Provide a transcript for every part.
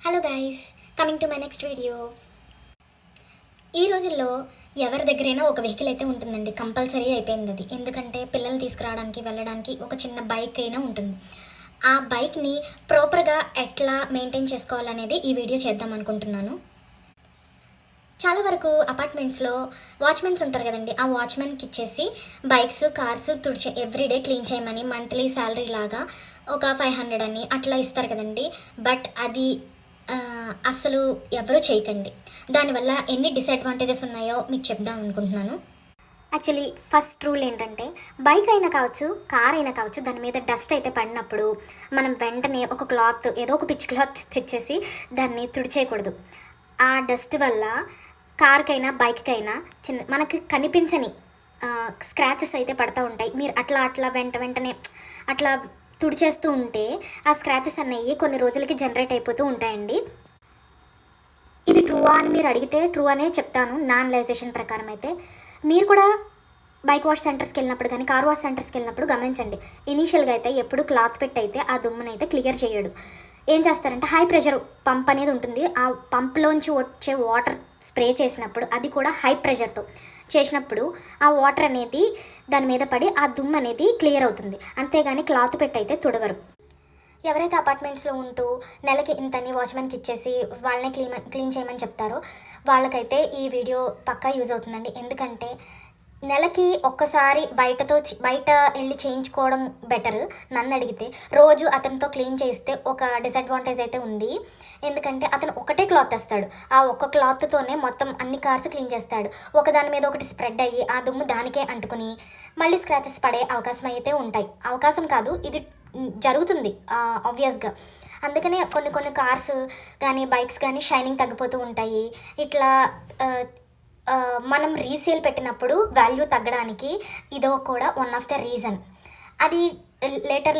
Hello guys, coming to my next video. ఈ రోజుల్లో ఎవరి దగ్గరైనా ఒక వెహికల్ అయితే ఉంటుందండి, కంపల్సరీ అయిపోయింది అది. ఎందుకంటే పిల్లల్ని తీసుకురావడానికి వెళ్ళడానికి ఒక చిన్న బైక్ అయినా ఉంటుంది. ఆ బైక్ని ప్రాపర్గా ఎట్లా మెయింటైన్ చేసుకోవాలనేది ఈ వీడియో చేద్దాం అనుకుంటున్నాను. చాలా వరకు అపార్ట్మెంట్స్లో వాచ్మెన్స్ ఉంటారు కదండి, ఆ వాచ్మెన్కి ఇచ్చేసి బైక్స్ కార్స్ ఎవ్రీడే క్లీన్ చేయమని మంత్లీ శాలరీ లాగా ఒక 500 అని అట్లా ఇస్తారు కదండి. బట్ అది అస్సలు ఎవరూ చేయకండి. దానివల్ల ఎన్ని డిసడ్వాంటేజెస్ ఉన్నాయో మీకు చెప్దాం అనుకుంటున్నాను. యాక్చువల్లీ ఫస్ట్ రూల్ ఏంటంటే, బైక్ అయినా కావచ్చు, కార్ అయినా కావచ్చు, దాని మీద డస్ట్ అయితే పడినప్పుడు మనం వెంటనే ఒక క్లాత్, ఏదో ఒక పిచ్ క్లాత్ తెచ్చేసి దాన్ని తుడిచేయకూడదు. ఆ డస్ట్ వల్ల కార్కైనా బైక్కైనా మనకి కనిపించని స్క్రాచెస్ అయితే పడుతూ ఉంటాయి. మీరు అట్లా అట్లా వెంటనే అట్లా తుడిచేస్తూ ఉంటే ఆ స్క్రాచెస్ అనేవి కొన్ని రోజులకి జనరేట్ అయిపోతూ ఉంటాయండి. ఇది ట్రూవా అని మీరు అడిగితే ట్రూ అనే చెప్తాను. నా అనలైజేషన్ ప్రకారం అయితే మీరు కూడా బైక్ వాష్ సెంటర్స్కి వెళ్ళినప్పుడు కానీ కార్ వాష్ సెంటర్స్కి వెళ్ళినప్పుడు గమనించండి. ఇనీషియల్గా అయితే ఎప్పుడు క్లాత్ పెట్టి అయితే ఆ దుమ్మునైతే క్లియర్ చేయడు. ఏం చేస్తారంటే హై ప్రెషర్ పంప్ అనేది ఉంటుంది. ఆ పంప్లోంచి వచ్చే వాటర్ స్ప్రే చేసినప్పుడు, అది కూడా హై ప్రెషర్తో చేసినప్పుడు ఆ వాటర్ అనేది దాని మీద పడి ఆ దుమ్ము అనేది క్లియర్ అవుతుంది. అంతేగాని క్లాత్ పెట్టి అయితే తుడవరు. ఎవరైతే అపార్ట్మెంట్స్లో ఉంటూ నెలకి ఇంతని వాచ్మెన్కి ఇచ్చేసి వాళ్ళనే క్లీన్ చేయమని చెప్తారో వాళ్ళకైతే ఈ వీడియో పక్కా యూజ్ అవుతుందండి. ఎందుకంటే నెలకి ఒక్కసారి బయట వెళ్ళి చేయించుకోవడం బెటర్ నన్ను అడిగితే. రోజు అతనితో క్లీన్ చేస్తే ఒక డిసడ్వాంటేజ్ అయితే ఉంది. ఎందుకంటే అతను ఒకటే క్లాత్ తెస్తాడు, ఆ ఒక్క క్లాత్తోనే మొత్తం అన్ని కార్స్ క్లీన్ చేస్తాడు. ఒకదాని మీద ఒకటి స్ప్రెడ్ అయ్యి ఆ దుమ్ము దానికే అంటుకుని మళ్ళీ స్క్రాచెస్ పడే అవకాశం అయితే ఉంటాయి. అవకాశం కాదు, ఇది జరుగుతుంది ఆబ్వియస్గా. అందుకనే కొన్ని కార్స్ కానీ బైక్స్ కానీ షైనింగ్ తగ్గిపోతూ ఉంటాయి. ఇట్లా మనం రీసేల్ పెట్టినప్పుడు వాల్యూ తగ్గడానికి ఇదో కూడా వన్ ఆఫ్ ద రీజన్. అది లేటర్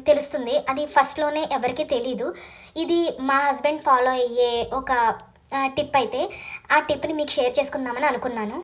తెలుస్తుంది. అది ఫస్ట్లోనే ఎవరికి తెలీదు. ఇది మా హస్బెండ్ ఫాలో అయ్యే ఒక టిప్ అయితే, ఆ టిప్ని మీకు షేర్ చేసుకుందామని అనుకున్నాను.